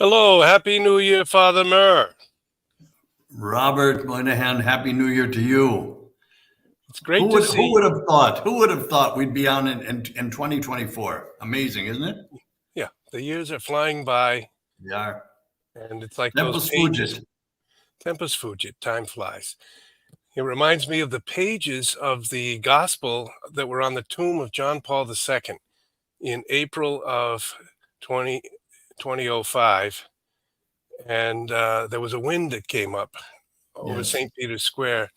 Hello, Happy New Year, Father Murr. Robert Moynihan, Happy New Year to you. It's great to see Who would have thought? Who would have thought we'd be on in 2024? Amazing, isn't it? Yeah, the years are flying by, They are. and it's like those Tempus pages. fugit. Tempus fugit, time flies. It reminds me of the pages of the gospel that were on the tomb of John Paul II in April of 2005. And there was a wind that came up over Yes. St. Peter's Square,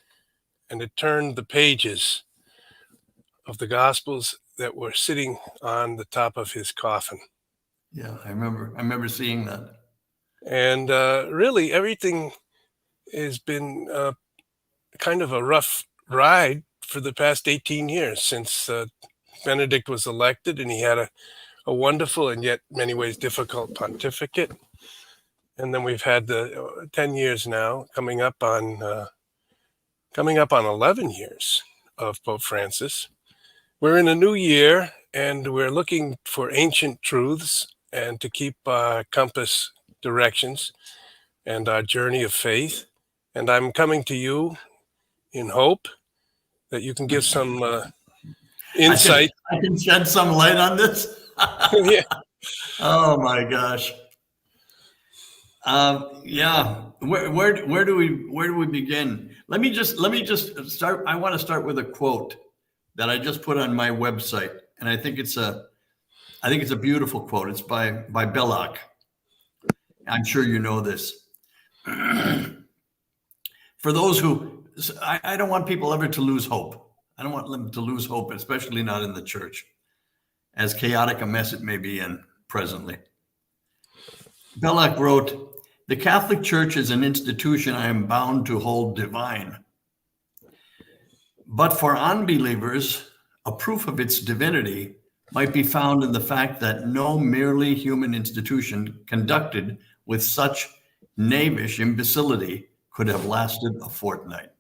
and it turned the pages of the Gospels that were sitting on the top of his coffin. Yeah, I remember seeing that. And really, everything has been kind of a rough ride for the past 18 years since Benedict was elected, and he had a wonderful and yet many ways difficult pontificate. And then we've had the 10 years now, coming up on 11 years of Pope Francis. We're in a new year, and we're looking for ancient truths and to keep compass directions and our journey of faith. And I'm coming to you in hope that you can give some insight. I can shed some light on this. Yeah. Oh my gosh. Yeah. Where do we begin? Let me just start. I want to start with a quote that I just put on my website, and I think it's a beautiful quote. It's by Belloc. I'm sure you know this. For those who, I don't want people ever to lose hope. I don't want them to lose hope, especially not in the church, as chaotic a mess it may be in presently. Belloc wrote, "The Catholic Church is an institution I am bound to hold divine. But for unbelievers, a proof of its divinity might be found in the fact that no merely human institution conducted with such knavish imbecility could have lasted a fortnight."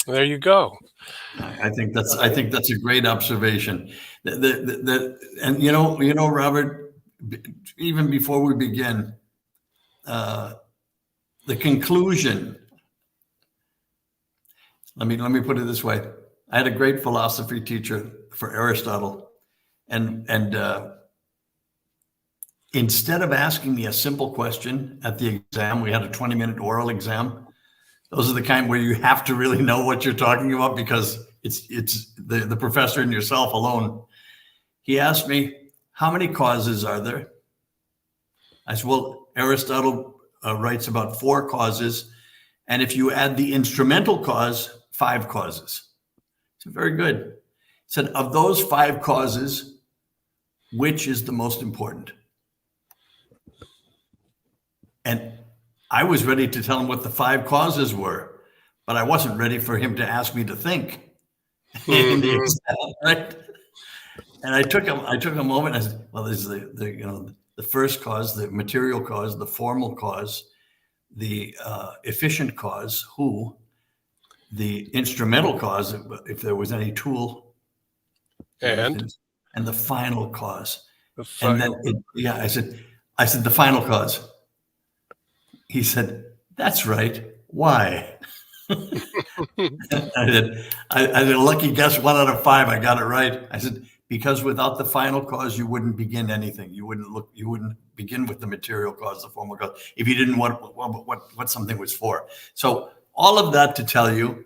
There you go. I think that's a great observation. And you know, Robert, even before we begin, the conclusion. Let me put it this way. I had a great philosophy teacher for Aristotle, and instead of asking me a simple question at the exam, we had a 20-minute oral exam. Those are the kind where you have to really know what you're talking about because it's the professor and yourself alone. He asked me, "How many causes are there?" I said, "Well, Aristotle writes about 4 causes, and if you add the instrumental cause, 5 causes." I said, "Very good." He said, "Of those 5 causes, which is the most important?" And I was ready to tell him what the 5 causes were, but I wasn't ready for him to ask me to think in the exam, right? And I took a moment. I said, "Well, there's the first cause, the material cause, the formal cause, the efficient cause, who, the instrumental cause, if there was any tool, And the final cause." the final. And then, I said, "The final cause." He said, "That's right. Why?" I said, a lucky guess, 1 out of 5. I got it right. I said, "Because without the final cause, you wouldn't begin anything. You wouldn't begin with the material cause, the formal cause, if you didn't want what something was for." So all of that to tell you,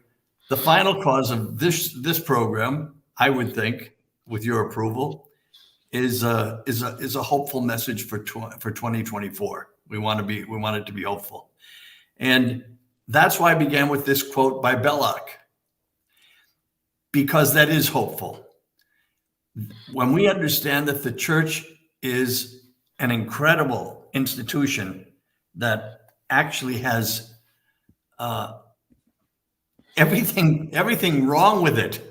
the final cause of this program, I would think, with your approval, is a hopeful message for 2024. We want it to be hopeful. And that's why I began with this quote by Belloc, because that is hopeful. When we understand that the church is an incredible institution that actually has everything wrong with it.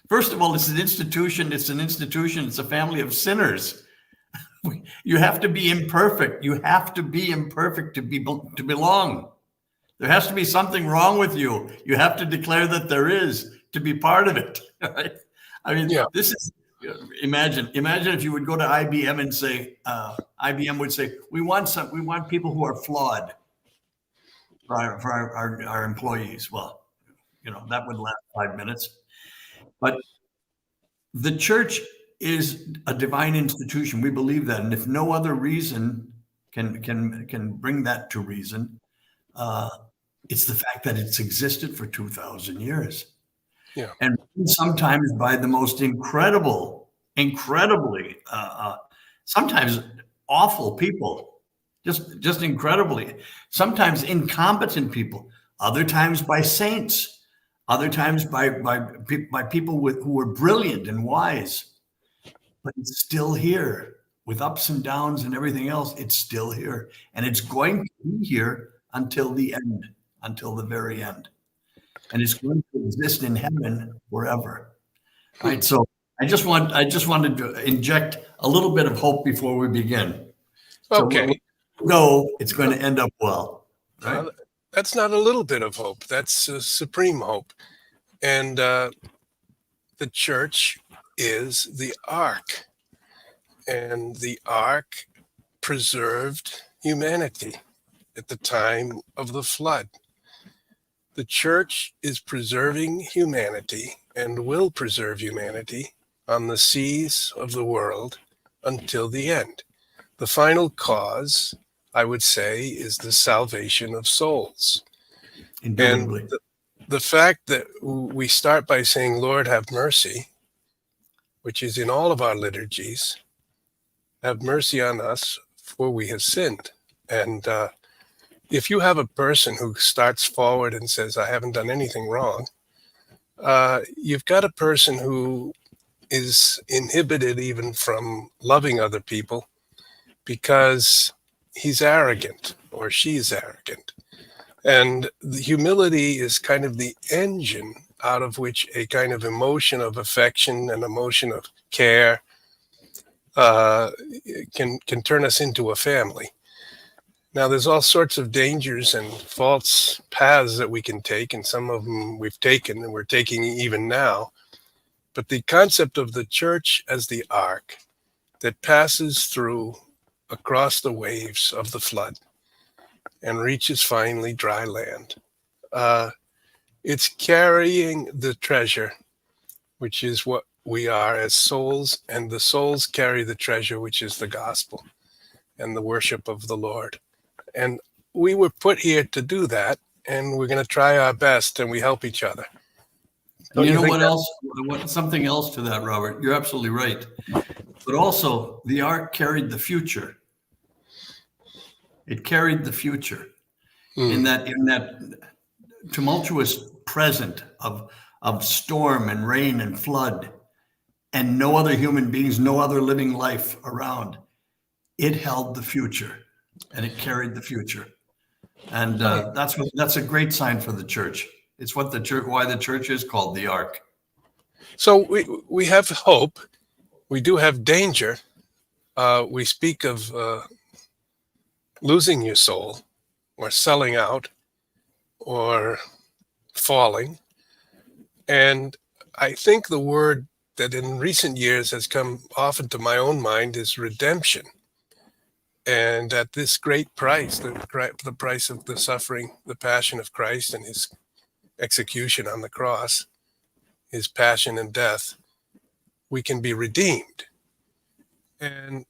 First of all, it's an institution. It's a family of sinners. You have to be imperfect. You have to be imperfect to belong. There has to be something wrong with you. You have to declare that there is to be part of it. Right? I mean, Yeah. this Imagine if you would go to IBM and say, IBM would say, we want people who are flawed for our employees. Well, that would last 5 minutes. But the church is a divine institution. We believe that, and if no other reason can bring that to reason, it's the fact that it's existed for 2,000 years. Yeah. And sometimes by the most incredibly, sometimes awful people, just incredibly, sometimes incompetent people, other times by saints, other times by people who were brilliant and wise. But it's still here with ups and downs and everything else. It's still here, and it's going to be here until the end, until the very end. And it's going to exist in heaven forever. Right. So I just wanted to inject a little bit of hope before we begin. Okay. So it's going to end up well. Right. That's not a little bit of hope. That's supreme hope. And the church is the ark. And the ark preserved humanity at the time of the flood. The church is preserving humanity and will preserve humanity on the seas of the world until the end. The final cause, I would say, is the salvation of souls. Indubitably. And the fact that we start by saying, Lord, have mercy, which is in all of our liturgies, have mercy on us, for we have sinned. And if you have a person who starts forward and says, I haven't done anything wrong, you've got a person who is inhibited even from loving other people because he's arrogant or she's arrogant. And the humility is kind of the engine out of which a kind of emotion of affection and emotion of care can turn us into a family. Now, there's all sorts of dangers and false paths that we can take, and some of them we've taken and we're taking even now. But the concept of the church as the ark that passes through across the waves of the flood and reaches finally dry land, it's carrying the treasure, which is what we are as souls, and the souls carry the treasure, which is the gospel and the worship of the Lord. And we were put here to do that, and we're going to try our best, and we help each other. And you know what else? Something else to that, Robert. You're absolutely right. But also, the ark carried the future. It carried the future in that tumultuous present of storm and rain and flood, and no other human beings, no other living life around. It held the future. And it carried the future, and that's a great sign for the church. It's why the church is called the ark. So we have hope. We do have danger. We speak of losing your soul, or selling out, or falling. And I think the word that in recent years has come often to my own mind is redemption. And at this great price, the price of the suffering, the passion of Christ and his execution on the cross, his passion and death, we can be redeemed. And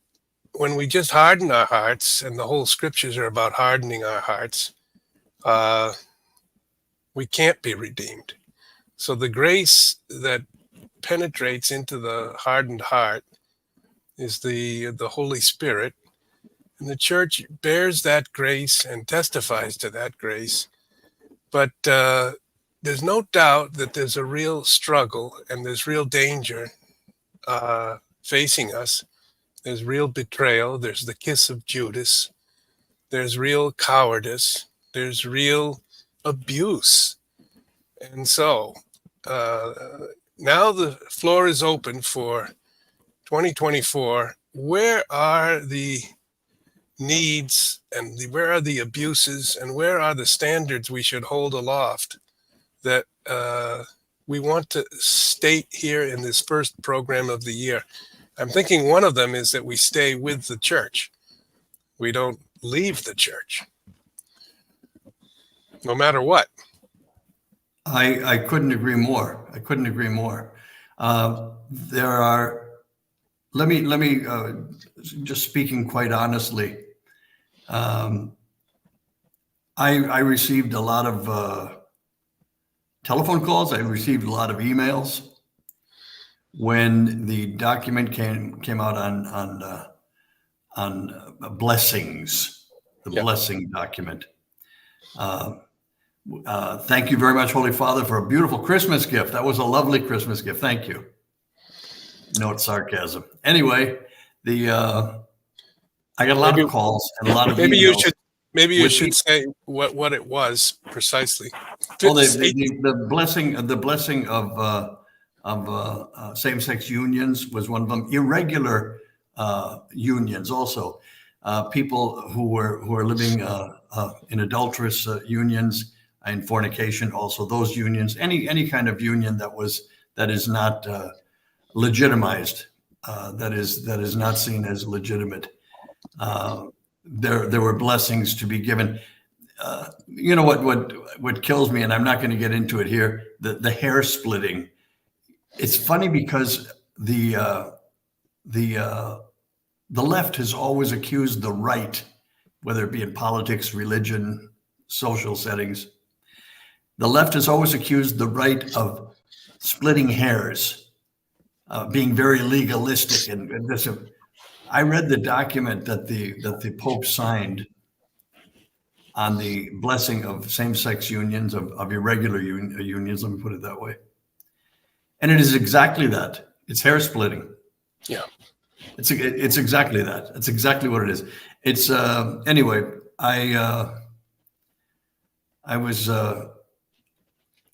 when we just harden our hearts, and the whole scriptures are about hardening our hearts, we can't be redeemed. So the grace that penetrates into the hardened heart is the Holy Spirit. And the church bears that grace and testifies to that grace. But there's no doubt that there's a real struggle and there's real danger facing us. There's real betrayal. There's the kiss of Judas. There's real cowardice. There's real abuse. And so now the floor is open for 2024. Where are the needs, and where are the abuses, and where are the standards we should hold aloft that we want to state here in this first program of the year. I'm thinking one of them is that we stay with the church. We don't leave the church, no matter what. I couldn't agree more. I couldn't agree more. There are, let me just speaking quite honestly, I received a lot of telephone calls. I received a lot of emails when the document came out on blessings, the Yeah. blessing document. Thank you very much, Holy Father, for a beautiful Christmas gift. That was a lovely Christmas gift. Thank you. No, it's sarcasm. Anyway, I got a lot Maybe of calls and a lot of maybe you emails. should maybe you with should people. say what it was precisely. Oh, State- the blessing of same-sex unions was one of them. Irregular unions also, people who were living in adulterous unions, in fornication, also those unions. Any kind of union that is not legitimized, that is not seen as legitimate. There were blessings to be given. You know what kills me, and I'm not going to get into it here. The hair splitting. It's funny because the left has always accused the right, whether it be in politics, religion, social settings. The left has always accused the right of splitting hairs, being very legalistic, and this. I read the document that the Pope signed on the blessing of same-sex unions, of irregular unions, let me put it that way. And it is exactly that. It's hair splitting. yeah. It's exactly that. It's exactly what it is. It's anyway, I was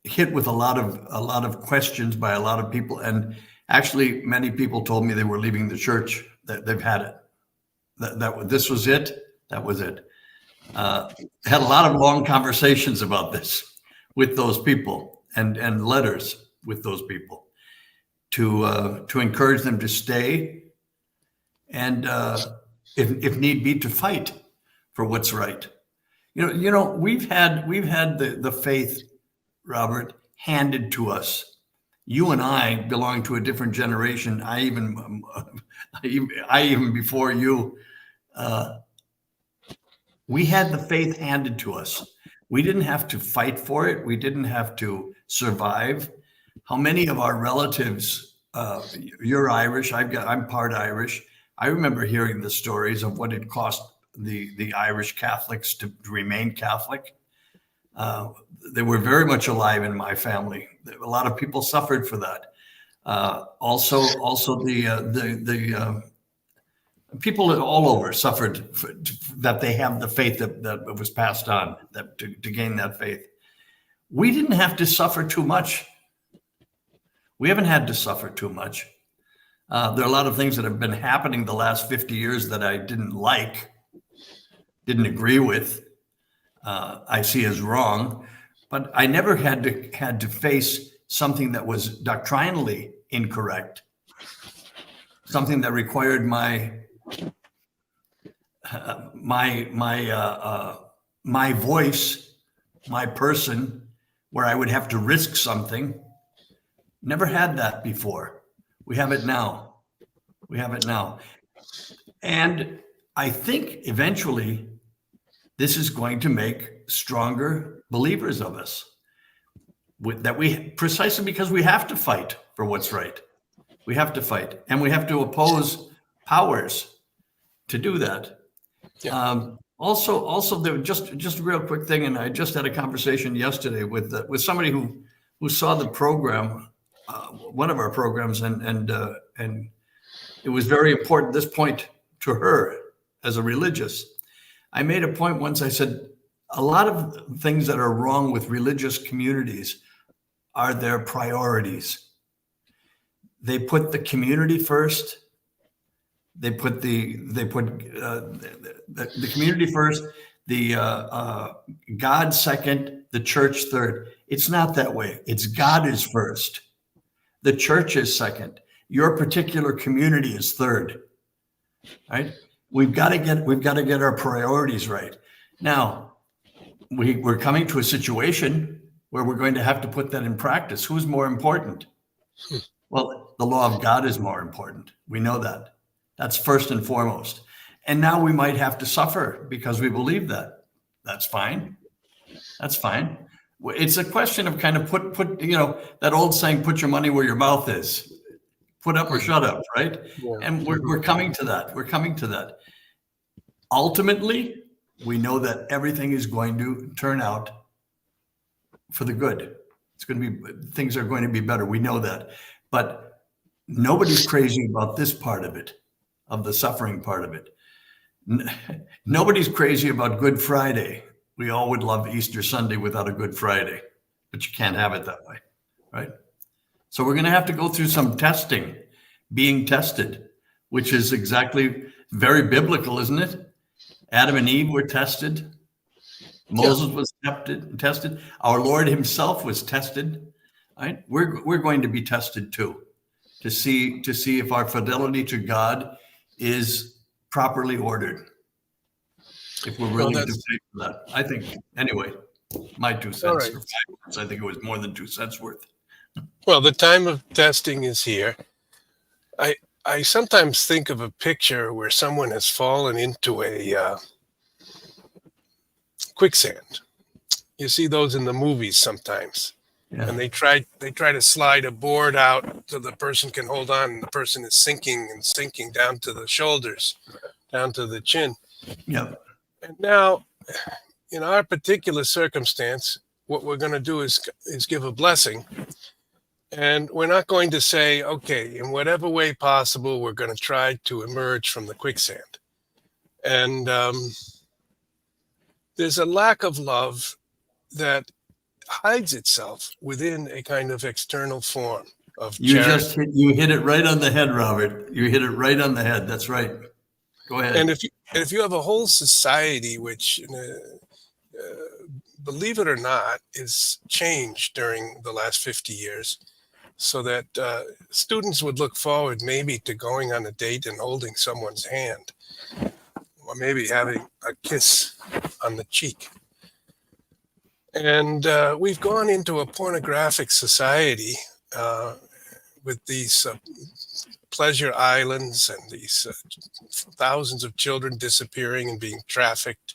hit with a lot of questions by a lot of people, and actually many people told me they were leaving the church, that they've had it. This was it. That was it. Had a lot of long conversations about this with those people, and letters with those people to encourage them to stay, and if need be, to fight for what's right. You know, we've had the faith, Robert, handed to us. You and I belong to a different generation. I even before you. We had the faith handed to us. We didn't have to fight for it. We didn't have to survive. How many of our relatives, you're Irish, I'm part Irish. I remember hearing the stories of what it cost the Irish Catholics to remain Catholic. They were very much alive in my family. A lot of people suffered for that. Also the people all over suffered that they have the faith that was passed on, that to gain that faith. We didn't have to suffer too much. We haven't had to suffer too much. There are a lot of things that have been happening the last 50 years that I didn't like, didn't agree with, I see as wrong, but I never had to face something that was doctrinally incorrect, something that required my voice, my person, where I would have to risk something. Never had that before. We have it now. We have it now. And I think eventually this is going to make stronger believers of us. Precisely because we have to fight for what's right. We have to fight, and we have to oppose powers to do that. Yeah. Also, there just a real quick thing, and I just had a conversation yesterday with somebody who saw the program, one of our programs, and it was very important, this point, to her as a religious. I made a point once. I said, a lot of things that are wrong with religious communities are their priorities. They put the community first. They put the community first, the God second, the church third. It's not that way. It's God is first. The church is second. Your particular community is third. Right? We've got to get our priorities right. Now, we're coming to a situation where we're going to have to put that in practice. Who's more important? Well, the law of God is more important. We know that. That's first and foremost. And now we might have to suffer because we believe that. That's fine. That's fine. It's a question of kind of put that old saying, put your money where your mouth is. Put up or shut up, right? Yeah. And we're coming to that. We're coming to that. Ultimately, we know that everything is going to turn out for the good. Things are going to be better. We know that. But nobody's crazy about this part of it, of the suffering part of it. Nobody's crazy about Good Friday. We all would love Easter Sunday without a Good Friday, but you can't have it that way, right? So we're going to have to go through some testing, being tested, which is exactly very biblical, isn't it? Adam and Eve were tested. Moses was tested. Our Lord himself was tested. Right? We're going to be tested too, to see if our fidelity to God is properly ordered. If we're willing to pay for that. I think, anyway, my 2 cents or 5 cents, I think it was more than 2 cents worth. Well, the time of testing is here. I sometimes think of a picture where someone has fallen into a quicksand. You see those in the movies sometimes. Yeah. And they try to slide a board out so the person can hold on, and the person is sinking down to the shoulders, down to the chin. Yeah. And now, in our particular circumstance, what we're going to do is give a blessing. And we're not going to say, okay, in whatever way possible, we're going to try to emerge from the quicksand. And there's a lack of love that hides itself within a kind of external form of charity. You hit it right on the head, Robert. You hit it right on the head. That's right. Go ahead. And if you have a whole society which, believe it or not, is changed during the last 50 years, so that students would look forward maybe to going on a date and holding someone's hand, or maybe having a kiss on the cheek. And we've gone into a pornographic society with these pleasure islands and these thousands of children disappearing and being trafficked.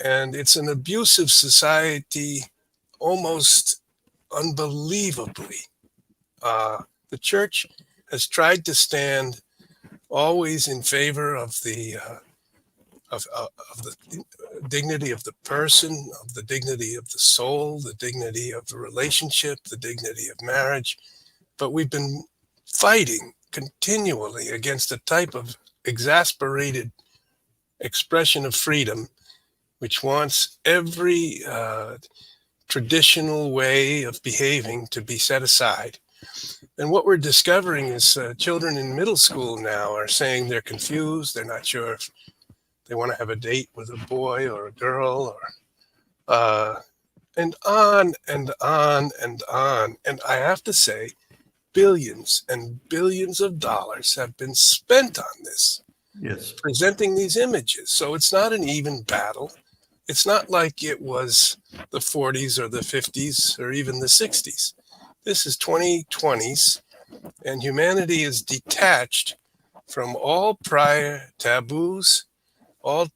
And it's an abusive society, almost unbelievably. The church has tried to stand always in favor of the dignity of the person, of the dignity of the soul, the dignity of the relationship, the dignity of marriage. But we've been fighting continually against a type of exasperated expression of freedom, which wants every traditional way of behaving to be set aside. And what we're discovering is children in middle school now are saying they're confused. They're not sure if they want to have a date with a boy or a girl, or and on and on and on. And I have to say, billions and billions of dollars have been spent on this. Yes. Presenting these images. So it's not an even battle. It's not like it was the 40s or the 50s or even the 60s. This is 2020s, and humanity is detached from all prior taboos, all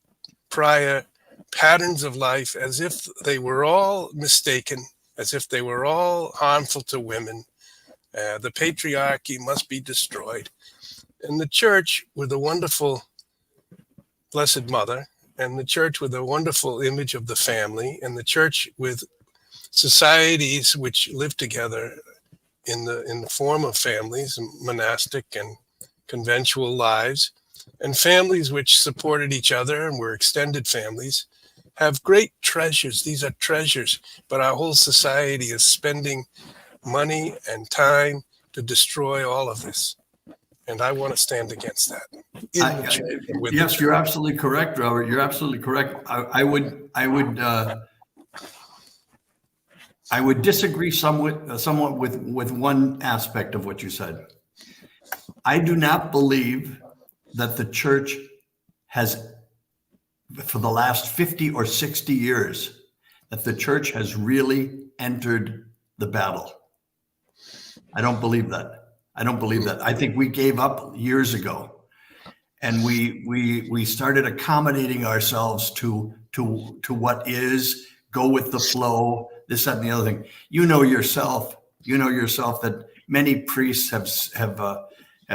prior patterns of life, as if they were all mistaken, as if they were all harmful to women. The patriarchy must be destroyed. And the church, with a wonderful Blessed Mother, and the church with a wonderful image of the family, and the church with societies which live together in the form of families, monastic and conventual lives, and families which supported each other and were extended families, have great treasures. These are treasures, but our whole society is spending money and time to destroy all of this. And I want to stand against that. Yes, you're absolutely correct, Robert. You're absolutely correct. I would I would disagree somewhat with one aspect of what you said. I do not believe that the church has, for the last 50 or 60 years, that the church has really entered the battle. I don't believe that. I don't believe that. I think we gave up years ago, and we started accommodating ourselves to what is, go with the flow, this, that, and the other thing. You know yourself that many priests have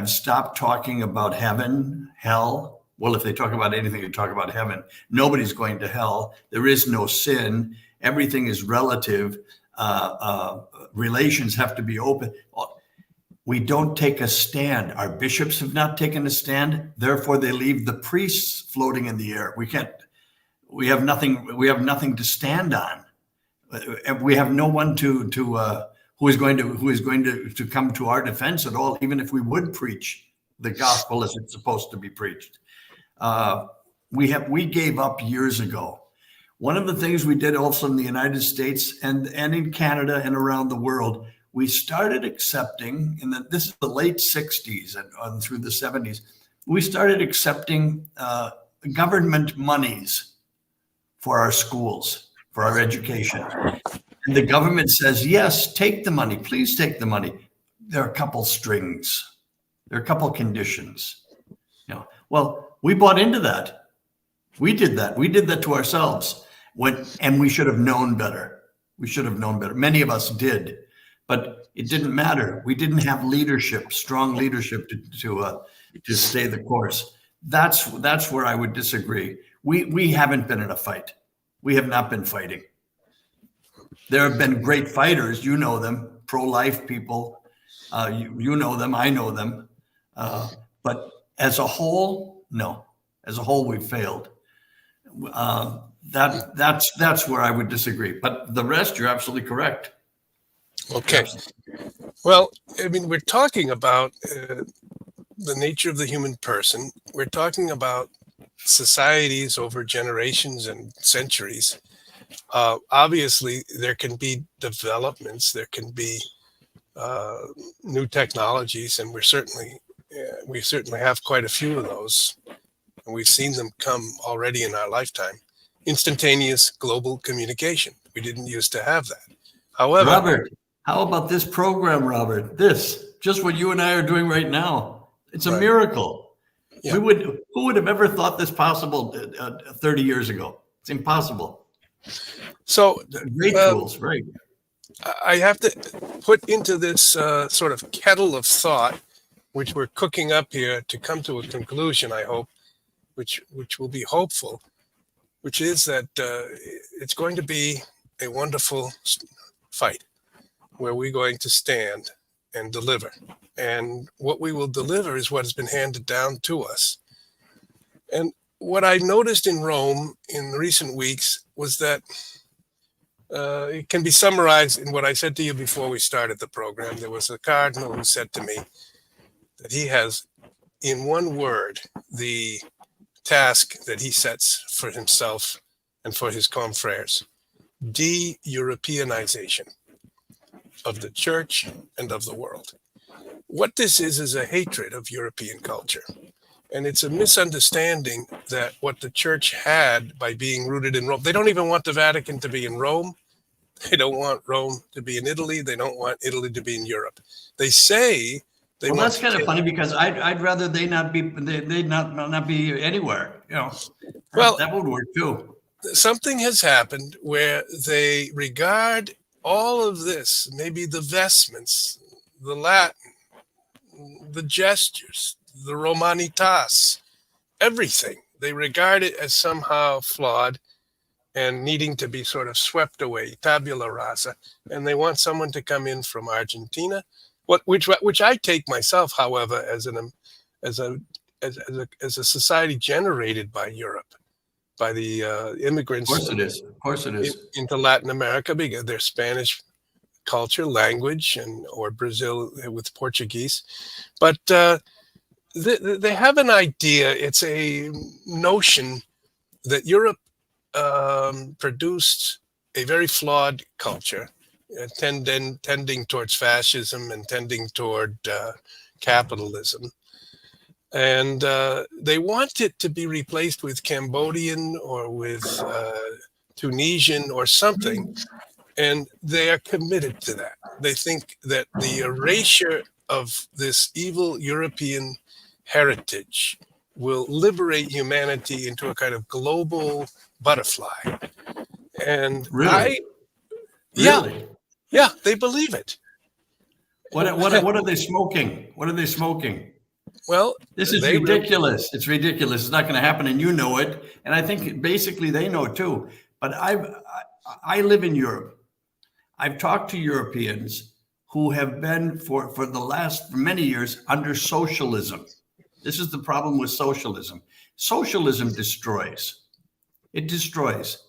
stopped talking about heaven, hell. Well, if they talk about anything, they talk about heaven. Nobody's going to hell. There is no sin. Everything is relative. Relations have to be open. We don't take a stand. Our bishops have not taken a stand. Therefore, they leave the priests floating in the air. We have nothing to stand on. We have no one who is going to come to our defense at all, even if we would preach the gospel as it's supposed to be preached. We gave up years ago. One of the things we did also in the United States and in Canada and around the world, we started accepting, this is the late 60s and through the 70s, we started accepting government monies for our schools, for our education. And the government says, yes, take the money, please take the money. There are a couple strings, there are a couple conditions. Well, we bought into that. We did that to ourselves. And we should have known better. Many of us did, but it didn't matter. We didn't have strong leadership to stay the course. That's where I would disagree. We haven't been in a fight. We have not been fighting. There have been great fighters. You know them, pro-life people. You know them. I know them. But as a whole, no. As a whole, we've failed. That's where I would disagree. But the rest, you're absolutely correct. Okay. Well, I mean, we're talking about the nature of the human person. We're talking about societies over generations and centuries. Obviously, there can be developments. There can be new technologies, and we certainly have quite a few of those. And we've seen them come already in our lifetime. Instantaneous global communication. We didn't used to have that. However, Robert, how about this program, Robert? Just what you and I are doing right now. It's a miracle. Yeah. Who would have ever thought this possible 30 years ago? It's impossible. So great tools, right? I have to put into this sort of kettle of thought, which we're cooking up here to come to a conclusion, I hope, which will be hopeful, which is that it's going to be a wonderful fight where we're going to stand and deliver. And what we will deliver is what has been handed down to us. And what I noticed in Rome in recent weeks was that it can be summarized in what I said to you before we started the program. There was a cardinal who said to me that he has, in one word, the task that he sets for himself and for his confreres: de-Europeanization of the church and of the world. What this is a hatred of European culture. And it's a misunderstanding that what the church had by being rooted in Rome. They don't even want the Vatican to be in Rome. They don't want Rome to be in Italy. They don't want Italy to be in Europe. They say they want. Well, that's kind of funny because I'd rather they not be anywhere. Well, that would work too. Something has happened where they regard all of this, maybe the vestments, the Latin, the gestures, the Romanitas, everything. They regard it as somehow flawed and needing to be sort of swept away, tabula rasa. And they want someone to come in from Argentina, which I take myself, however, as a society generated by Europe, by the immigrants. Of course it is. Into Latin America, because their Spanish culture, language, or Brazil with Portuguese. But they have an idea. It's a notion that Europe produced a very flawed culture, tending towards fascism and tending toward capitalism. And they want it to be replaced with Cambodian or with Tunisian or something. And they are committed to that. They think that the erasure of this evil European heritage will liberate humanity into a kind of global butterfly. And Really? yeah, Really? yeah, they believe it. What are they smoking? What are they smoking? Well, This is they really, ridiculous. It's ridiculous. It's not going to happen, and you know it. And I think basically they know it too. But I live in Europe. I've talked to Europeans who have been for many years under socialism. This is the problem with socialism. Socialism destroys. It destroys.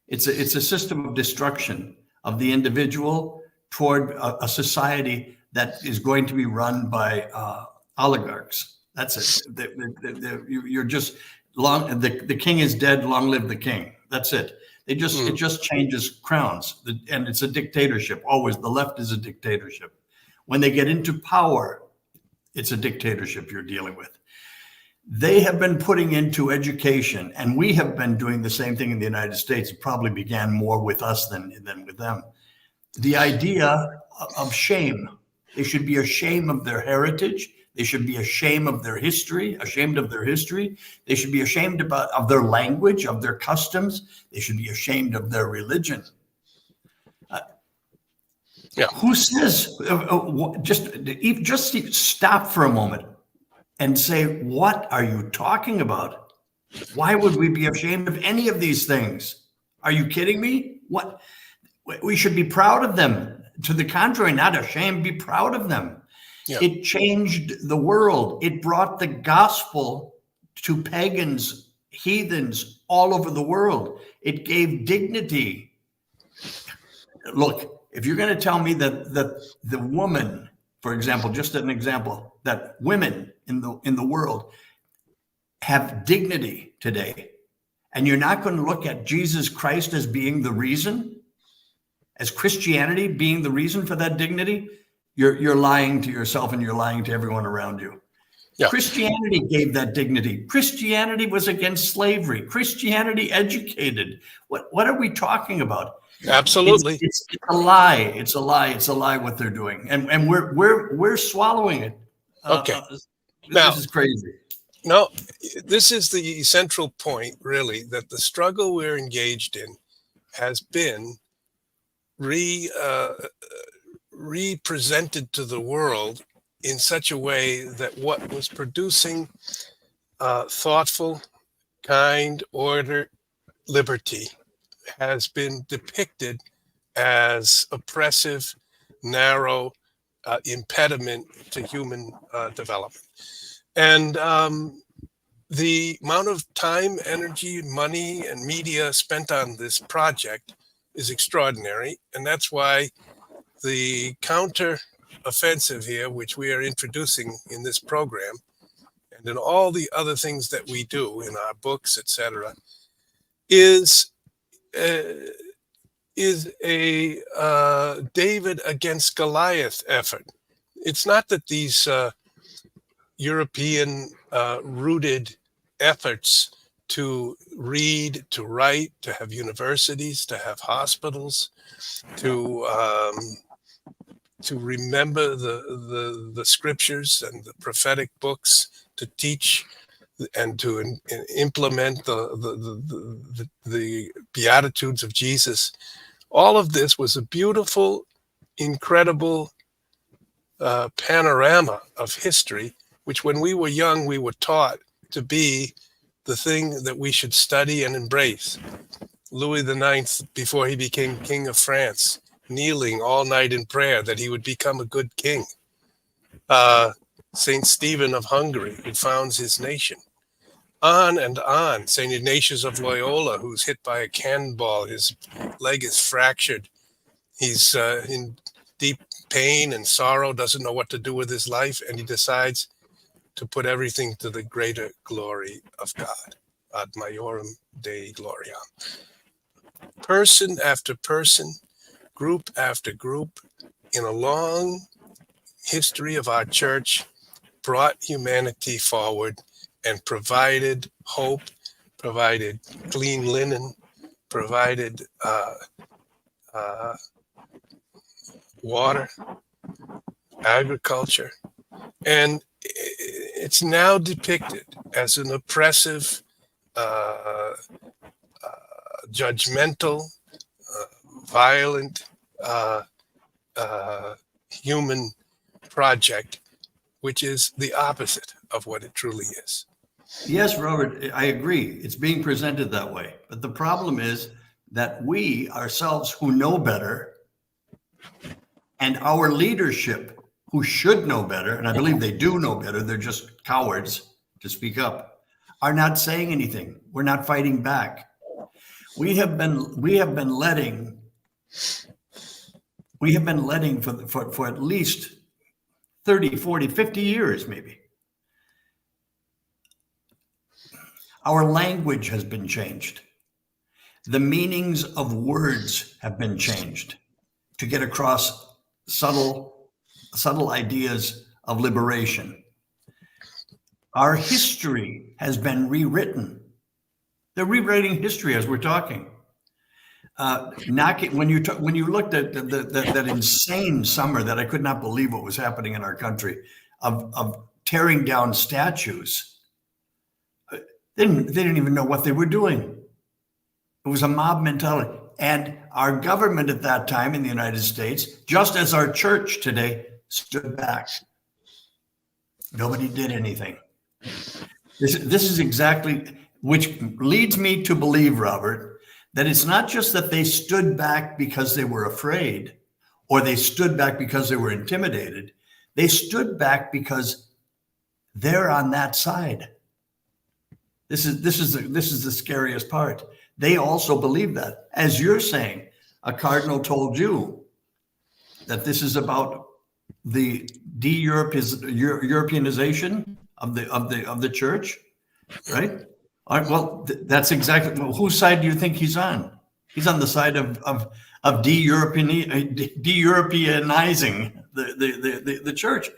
It's a system of destruction of the individual toward a society that is going to be run by oligarchs. That's it. You're just long. The king is dead. Long live the king. That's it. It just changes crowns, and it's a dictatorship. Always, the left is a dictatorship. When they get into power, it's a dictatorship you're dealing with. They have been putting into education, and we have been doing the same thing in the United States. It probably began more with us than with them. The idea of shame. They should be ashamed of their heritage. They should be ashamed of their history, They should be ashamed of their language, of their customs. They should be ashamed of their religion. Who says, just stop for a moment and say, what are you talking about? Why would we be ashamed of any of these things? Are you kidding me? What? We should be proud of them. To the contrary, not ashamed, be proud of them. Yeah. It changed the world. It brought the gospel to pagans, heathens all over the world. It gave dignity. Look, if you're going to tell me that the woman, for example, just an example, that women in the world have dignity today, and you're not going to look at Jesus Christ as being the reason, as Christianity being the reason for that dignity, you're lying to yourself and you're lying to everyone around you. Yeah. Christianity gave that dignity. Christianity was against slavery. Christianity educated. What are we talking about? Absolutely. It's a lie. It's a lie. It's a lie what they're doing. And we're swallowing it. Okay. This is crazy. No, this is the central point, really, that the struggle we're engaged in has been represented to the world in such a way that what was producing thoughtful, kind, order, liberty has been depicted as oppressive, narrow impediment to human development. And the amount of time, energy, money, and media spent on this project is extraordinary. And that's why the counter offensive here, which we are introducing in this program, and in all the other things that we do in our books, etc., is a David against Goliath effort. It's not that these European rooted efforts to read, to write, to have universities, to have hospitals, to remember the scriptures and the prophetic books, to teach and to implement the Beatitudes of Jesus. All of this was a beautiful, incredible panorama of history, which when we were young, we were taught to be the thing that we should study and embrace. Louis IX, before he became King of France, kneeling all night in prayer that he would become a good king. Saint Stephen of Hungary, who founds his nation. On and on. Saint Ignatius of Loyola, who's hit by a cannonball, his leg is fractured. He's in deep pain and sorrow, doesn't know what to do with his life, and he decides to put everything to the greater glory of God. Ad majorem Dei gloriam. Person after person, group after group in a long history of our church brought humanity forward and provided hope, provided clean linen, provided uh, water, agriculture, and it's now depicted as an oppressive, uh, judgmental, violent, uh, uh, human project, which is the opposite of what it truly is. Yes, Robert, I agree. It's being presented that way. But the problem is that we ourselves who know better and our leadership who should know better, and I believe they do know better, they're just cowards to speak up, are not saying anything. We're not fighting back. We have been letting for at least 30, 40, 50 years maybe. Our language has been changed. The meanings of words have been changed to get across subtle ideas of liberation. Our history has been rewritten. They're rewriting history as we're talking. When you looked at that insane summer that I could not believe what was happening in our country of tearing down statues, they didn't even know what they were doing. It was a mob mentality. And our government at that time in the United States, just as our church today, stood back. Nobody did anything. This is exactly, which leads me to believe, Robert, that it's not just that they stood back because they were afraid or they stood back because they were intimidated. They stood back because they're on that side. This is the scariest part. They also believe that. As you're saying, a cardinal told you that this is about the Europeanization of the church, right? All right, well, that's exactly. Well, whose side do you think he's on? He's on the side of de-Europeanizing the church.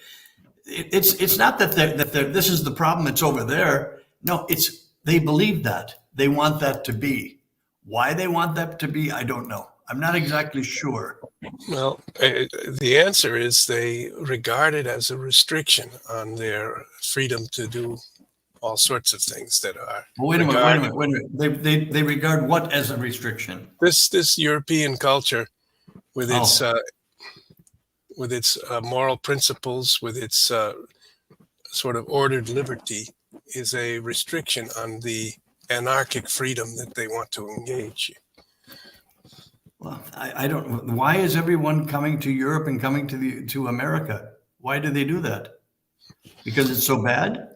It's not that this is the problem. It's over there. No, they believe that. They want that to be. Why they want that to be, I don't know. I'm not exactly sure. Well, the answer is they regard it as a restriction on their freedom to do all sorts of things that are. Wait a minute. They regard what as a restriction? This European culture, with its moral principles, with its sort of ordered liberty, is a restriction on the anarchic freedom that they want to engage. Well, I don't. Why is everyone coming to Europe and coming to America? Why do they do that? Because it's so bad?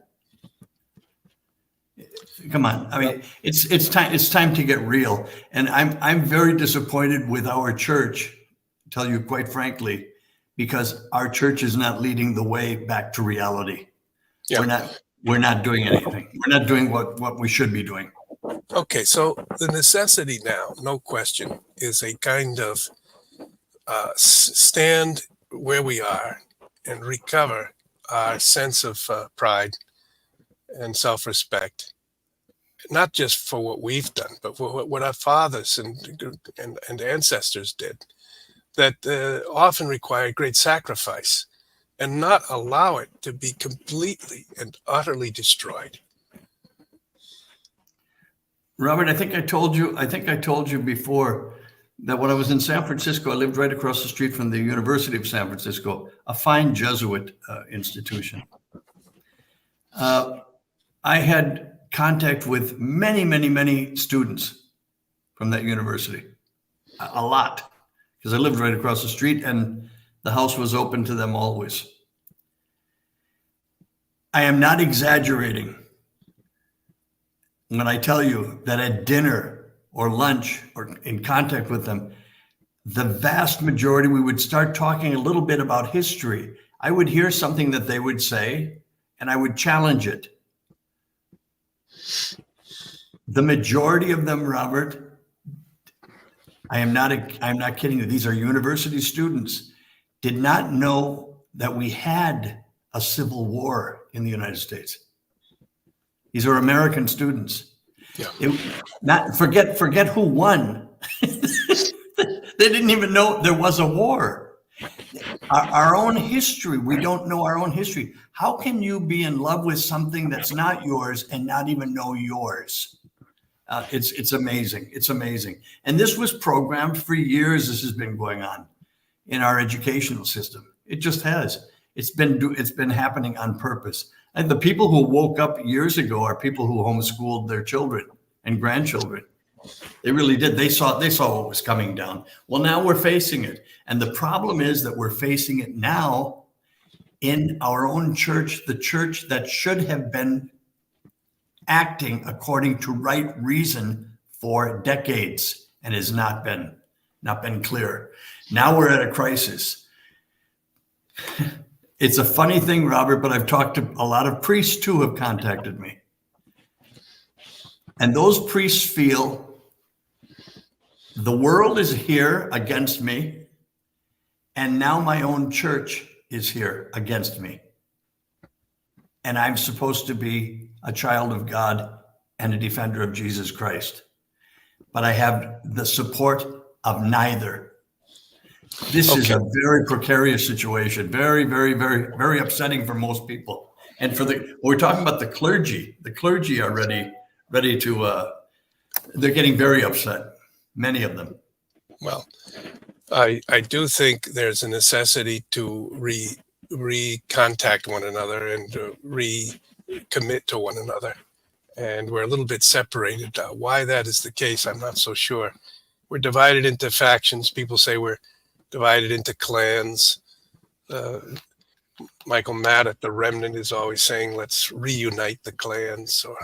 Come on. I mean, it's time to get real. And I'm very disappointed with our church, to tell you quite frankly, because our church is not leading the way back to reality. Yeah. We're not doing anything. We're not doing what we should be doing. Okay, so the necessity now, no question, is a kind of stand where we are and recover our sense of pride and self-respect, not just for what we've done, but for what our fathers and ancestors did, that often required great sacrifice, and not allow it to be completely and utterly destroyed. Robert, I think I told you before that when I was in San Francisco, I lived right across the street from the University of San Francisco, a fine Jesuit institution. I had contact with many students from that university, a lot, because I lived right across the street and the house was open to them always. I am not exaggerating when I tell you that at dinner or lunch or in contact with them, the vast majority, we would start talking a little bit about history. I would hear something that they would say and I would challenge it. The majority of them, Robert, I'm not kidding you. These are university students, did not know that we had a civil war in the United States. These are American students. Yeah. Not forget who won. They didn't even know there was a war. Our own history, we don't know our own history. How can you be in love with something that's not yours and not even know yours? It's amazing. It's amazing. And this was programmed for years. This has been going on in our educational system. It just has. It's been happening on purpose. And the people who woke up years ago are people who homeschooled their children and grandchildren. They really did. They saw what was coming down. Well, now we're facing it. And the problem is that we're facing it now in our own church, the church that should have been acting according to right reason for decades and has not been clear. Now we're at a crisis. It's a funny thing, Robert, but I've talked to a lot of priests too have contacted me. And those priests feel the world is here against me, and now my own church is here against me. And I'm supposed to be a child of God and a defender of Jesus Christ. But I have the support of neither. This is a very precarious situation. Very, very, very, very upsetting for most people. And we're talking about the clergy. The clergy are ready to, they're getting very upset. Many of them. Well, I do think there's a necessity to recontact one another and to recommit to one another. And we're a little bit separated. Why that is the case, I'm not so sure. We're divided into factions. People say we're divided into clans. Michael Matt at the Remnant is always saying, let's reunite the clans or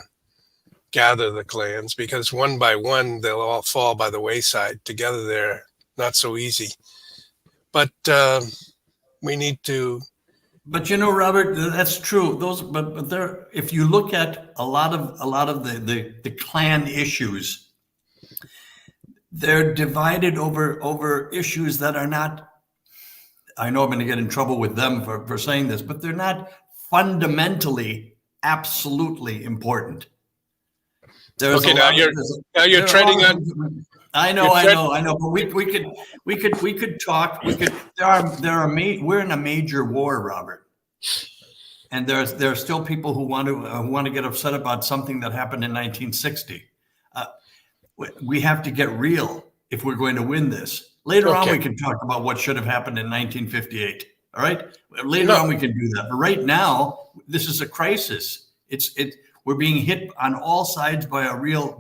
gather the clans, because one by one, they'll all fall by the wayside. Together, they're not so easy. But we need to. But Robert, that's true. But there, if you look at a lot of the clan issues, they're divided over issues that are not. I know I'm going to get in trouble with them for saying this, but they're not fundamentally absolutely important. Now you're treading on. I know. But we could talk. We're in a major war, Robert, and there are still people who want to get upset about something that happened in 1960. We have to get real if we're going to win this. Later on, we can talk about what should have happened in 1958. All right. Later on, we can do that. But right now, this is a crisis. We're being hit on all sides by a real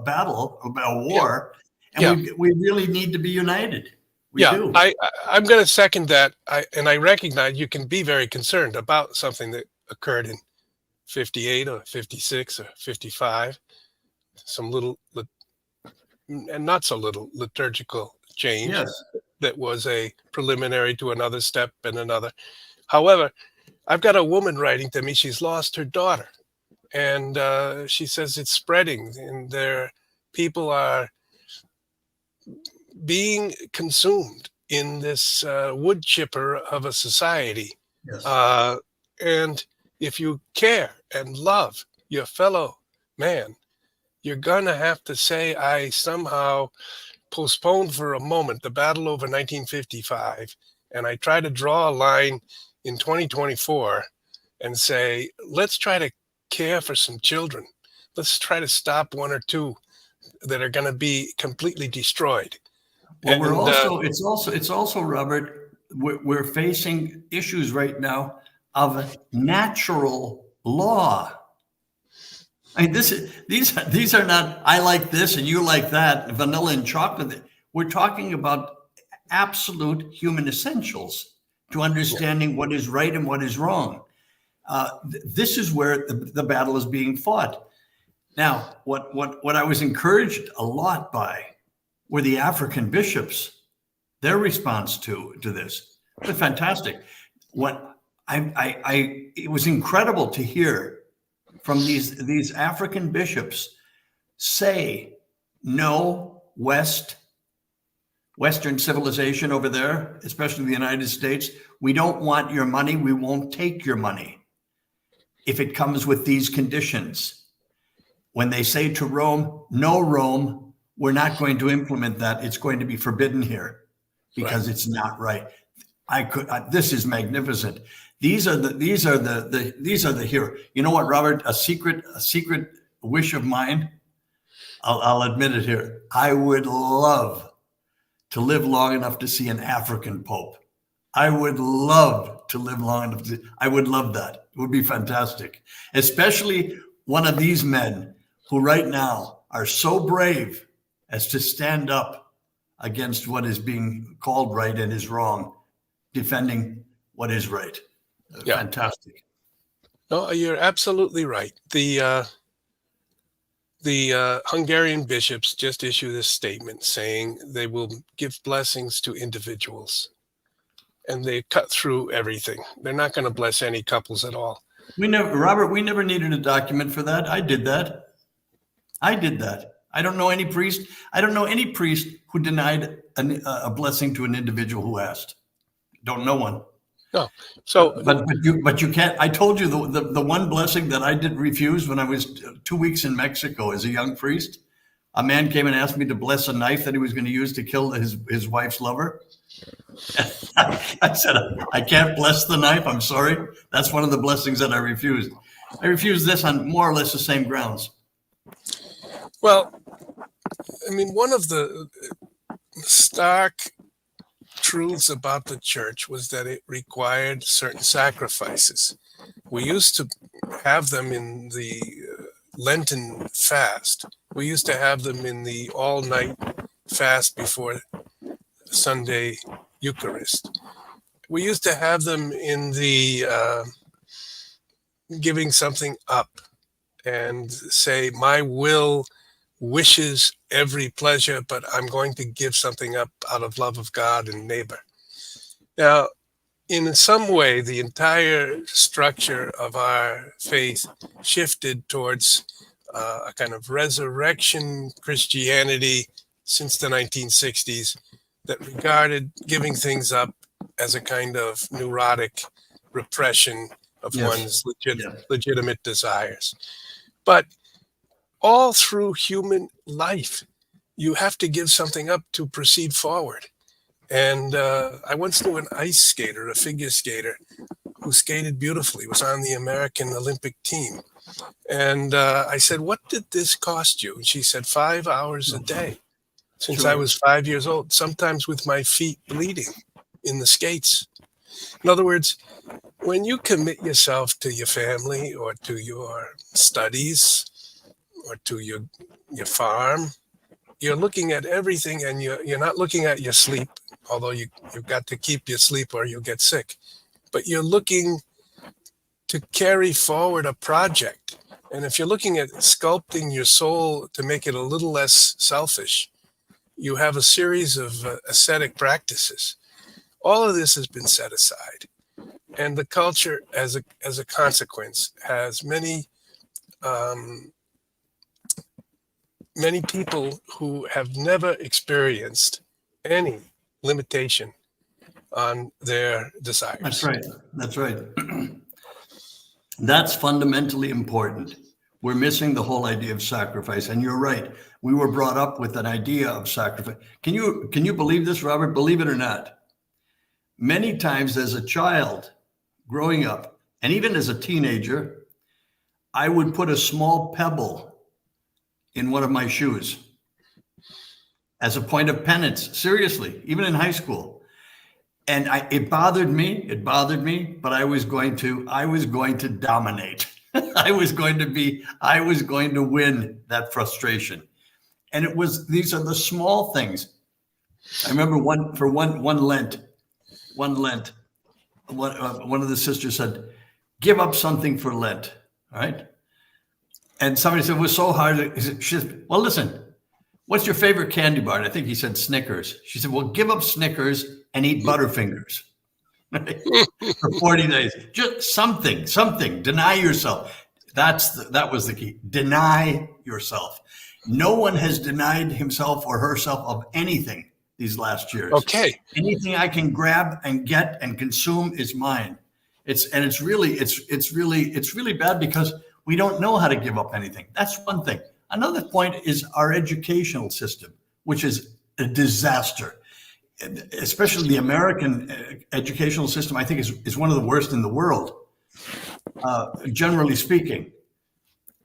battle, by a war, and we really need to be united. We do. I'm going to second that. I recognize you can be very concerned about something that occurred in 58 or 56 or 55, some little and not so little liturgical change that was a preliminary to another step and another. However, I've got a woman writing to me. She's lost her daughter. And she says it's spreading, and people are being consumed in this wood chipper of a society. Yes. And if you care and love your fellow man, you're going to have to say, I somehow postponed for a moment the battle over 1955, and I try to draw a line in 2024 and say, let's try to care for some children. Let's try to stop one or two that are going to be completely destroyed. Well, it's also Robert, we're facing issues right now of natural law. I mean, these are not I like this and you like that, vanilla and chocolate. We're talking about absolute human essentials to understanding what is right and what is wrong. This is where the battle is being fought. Now, what I was encouraged a lot by were the African bishops, their response to this. It was fantastic. It was incredible to hear from these African bishops say, no West, Western civilization over there, especially the United States, we don't want your money. We won't take your money if it comes with these conditions. When they say to Rome, no, Rome, we're not going to implement that. It's going to be forbidden here because it's not right. This is magnificent. These are the hero. You know what, Robert? A secret wish of mine. I'll admit it here. I would love to live long enough to see an African Pope. I would love to live long enough I would love that. It would be fantastic. Especially one of these men who right now are so brave as to stand up against what is being called right and is wrong, defending what is right. Yeah. Fantastic. No, you're absolutely right. The Hungarian bishops just issued a statement saying they will give blessings to individuals, and they cut through everything. They're not going to bless any couples at all. Robert, we never needed a document for that. I did that. I don't know any priest. I don't know any priest who denied a blessing to an individual who asked. Don't know one. No. So, but you can't. I told you the one blessing that I did refuse when I was 2 weeks in Mexico as a young priest. A man came and asked me to bless a knife that he was going to use to kill his wife's lover. I said, I can't bless the knife. I'm sorry. That's one of the blessings that I refused. I refused this on more or less the same grounds. Well, I mean, one of the stark truths about the church was that it required certain sacrifices. We used to have them in the Lenten fast. We used to have them in the all-night fast before Sunday Eucharist. We used to have them in the giving something up and say, my will wishes every pleasure, but I'm going to give something up out of love of God and neighbor. Now, in some way, the entire structure of our faith shifted towards a kind of resurrection Christianity since the 1960s that regarded giving things up as a kind of neurotic repression of one's legitimate desires. But all through human life, you have to give something up to proceed forward. And I once knew an ice skater, a figure skater, who skated beautifully, was on the American Olympic team. And I said, what did this cost you? And she said, 5 hours a day since I was 5 years old, sometimes with my feet bleeding in the skates. In other words, when you commit yourself to your family or to your studies or to your farm, you're looking at everything, and you're not looking at your sleep, although you've got to keep your sleep or you'll get sick. But you're looking to carry forward a project. And if you're looking at sculpting your soul to make it a little less selfish, you have a series of ascetic practices. All of this has been set aside. And the culture, as a consequence, has many people who have never experienced any limitation on their desires. That's right. That's fundamentally important. We're missing the whole idea of sacrifice. And you're right. We were brought up with an idea of sacrifice. Can you believe this, Robert? Believe it or not. Many times as a child growing up, and even as a teenager, I would put a small pebble in one of my shoes as a point of penance. Seriously, even in high school. And it bothered me, but I was going to dominate. I was going to win that frustration. And these are the small things. I remember one Lent, one of the sisters said, give up something for Lent, right? And somebody said, it was so hard. She said, well, listen, what's your favorite candy bar? And I think he said Snickers. She said, well, give up Snickers and eat Butterfingers for 40 days. Just something, deny yourself. That was the key. Deny yourself. No one has denied himself or herself of anything. these last years. Okay. Anything I can grab and get and consume is mine. It's really bad because we don't know how to give up anything. That's one thing. Another point is our educational system, which is a disaster. Especially the American educational system, I think is one of the worst in the world, generally speaking.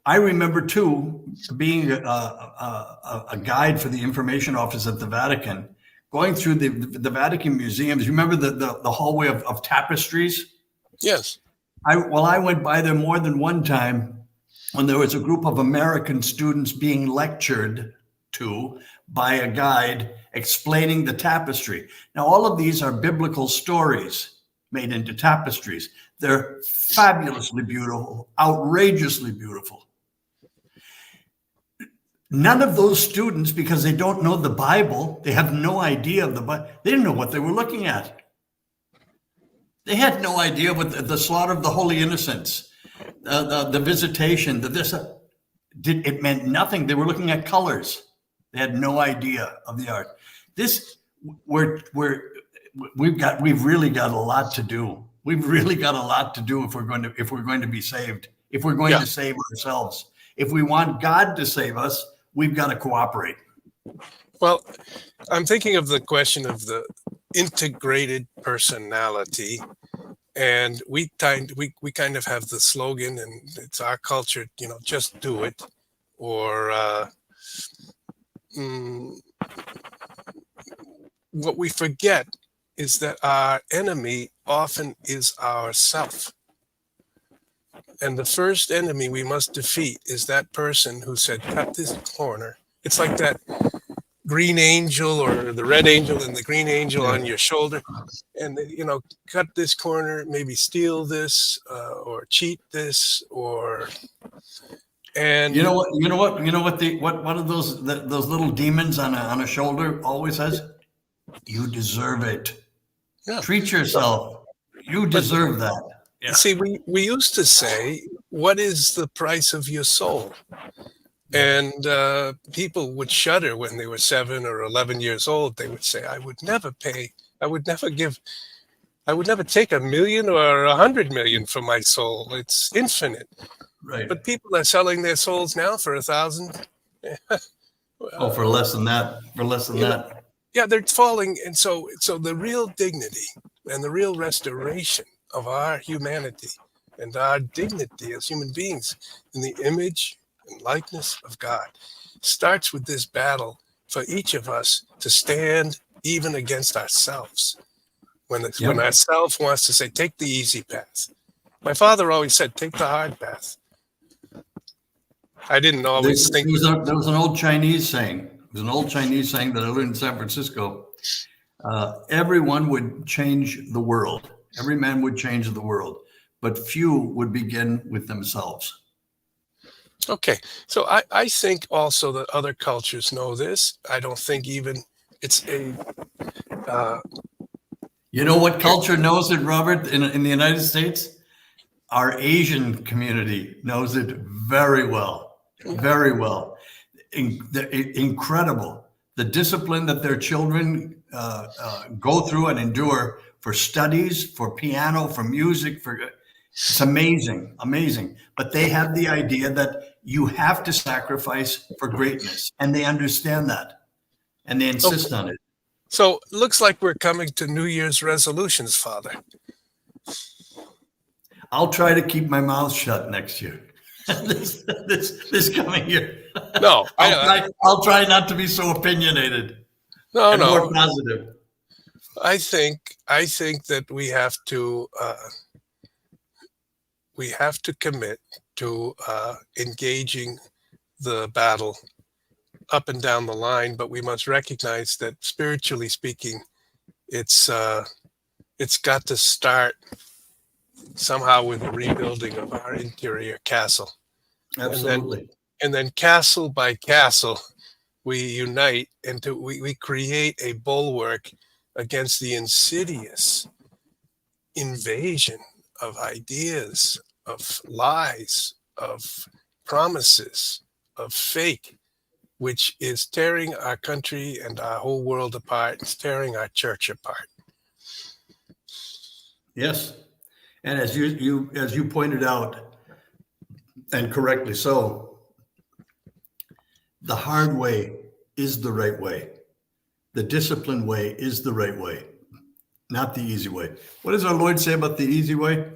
I remember too being a guide for the information office at the Vatican, going through the Vatican museums. You remember the hallway of tapestries? Yes. I went by there more than one time when there was a group of American students being lectured to by a guide explaining the tapestry. Now, all of these are biblical stories made into tapestries. They're fabulously beautiful, outrageously beautiful. None of those students, because they don't know the Bible, they have no idea of the Bible, they didn't know what they were looking at. They had no idea what the slaughter of the holy innocents, the visitation, it meant nothing. They were looking at colors. They had no idea of the art. We've really got a lot to do. We've really got a lot to do if we're going to be saved. If we're going to save ourselves. If we want God to save us, we've got to cooperate. Well, I'm thinking of the question of the integrated personality, and we kind of have the slogan, and it's our culture, just do it, or what we forget is that our enemy often is ourself. And the first enemy we must defeat is that person who said, cut this corner. It's like that green angel or the red angel and the green angel on your shoulder. And, cut this corner, maybe steal this or cheat this and you know what one of those little demons on a shoulder always says? You deserve it. Yeah. Treat yourself. You deserve that. Yeah. See, we used to say, what is the price of your soul? And people would shudder when they were 7 or 11 years old. They would say, I would never take $1 million or 100 million for my soul. It's infinite. Right. But people are selling their souls now for 1,000. For less than that. Yeah, they're falling. And so the real dignity and the real restoration of our humanity and our dignity as human beings in the image and likeness of God starts with this battle for each of us to stand even against ourselves. When ourself wants to say, take the easy path. My father always said, take the hard path. I didn't always think. There was an old Chinese saying. It was an old Chinese saying that I learned in San Francisco. Everyone would change the world. Every man would change the world, but few would begin with themselves. Okay. So I think also that other cultures know this. I don't think even it's a... you know what culture knows it, Robert, in the United States? Our Asian community knows it very well. Very well. Incredible. The discipline that their children go through and endure for studies, for piano, for music, it's amazing. But they have the idea that you have to sacrifice for greatness, and they understand that, and they insist on it. So it looks like we're coming to New Year's resolutions, Father. I'll try to keep my mouth shut next year. this coming year. No, I'll try not to be so opinionated. No. More positive. I think that we have to commit to engaging the battle up and down the line, but we must recognize that spiritually speaking, it's got to start somehow with the rebuilding of our interior castle. Absolutely. And then castle by castle, we unite and we create a bulwark against the insidious invasion of ideas, of lies, of promises, of fake which is tearing our country and our whole world apart. It's tearing our church apart. Yes. And as you pointed out, and correctly so, the hard way is the right way. The disciplined way is the right way, not the easy way. What does our Lord say about the easy way?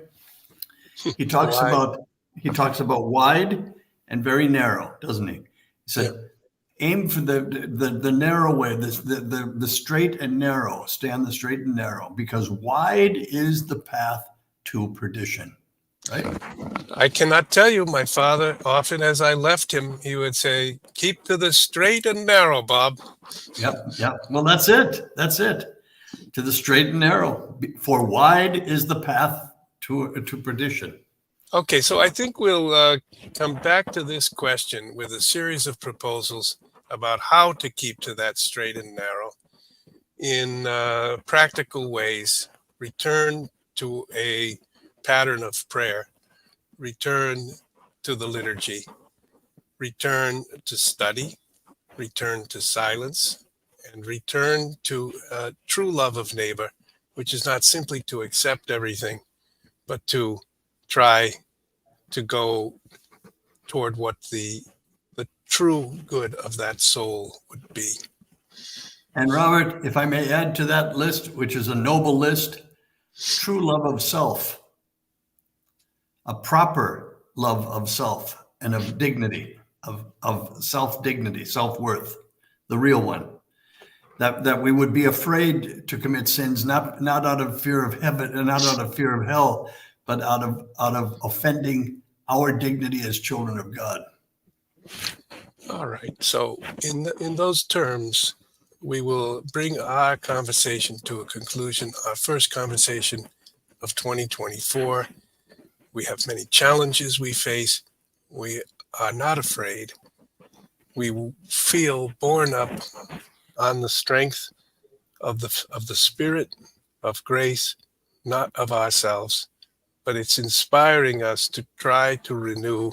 He talks about wide and very narrow, doesn't he? He said, Yeah. aim for the narrow way, the straight and narrow. Stay on the straight and narrow, because wide is the path to perdition. Right? I cannot tell you, my father, often as I left him, he would say, keep to the straight and narrow, Bob. Yep. Well, that's it. To the straight and narrow. For wide is the path to perdition. Okay, so I think we'll come back to this question with a series of proposals about how to keep to that straight and narrow in practical ways. Return to a pattern of prayer, return to the liturgy, return to study, return to silence, and return to true love of neighbor, which is not simply to accept everything, but to try to go toward what the true good of that soul would be. And Robert, if I may add to that list, which is a noble list, true love of self, a proper love of self and of dignity, of self-dignity, self-worth, the real one. That we would be afraid to commit sins, not out of fear of heaven and not out of fear of hell, but out of offending our dignity as children of God. All right. So in those terms, we will bring our conversation to a conclusion, our first conversation of 2024. We have many challenges we face. We are not afraid. We feel borne up on the strength of the Spirit of grace, not of ourselves, but it's inspiring us to try to renew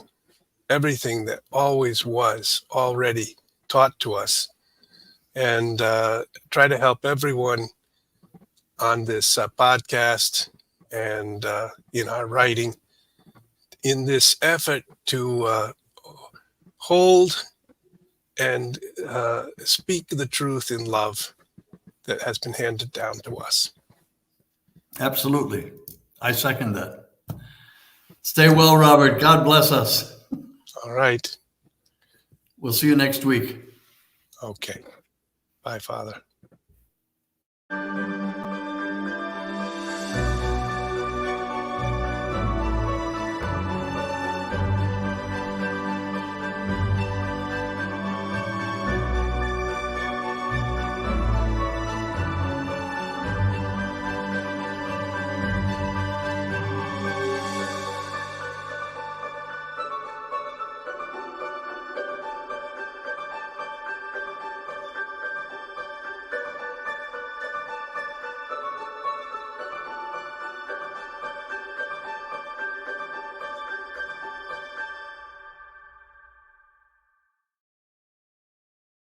everything that always was already taught to us, and try to help everyone on this podcast and in our writing in this effort to hold and speak the truth in love that has been handed down to us. Absolutely. I second that. Stay well, Robert. God bless us. All right. We'll see you next week. Okay. Bye, Father.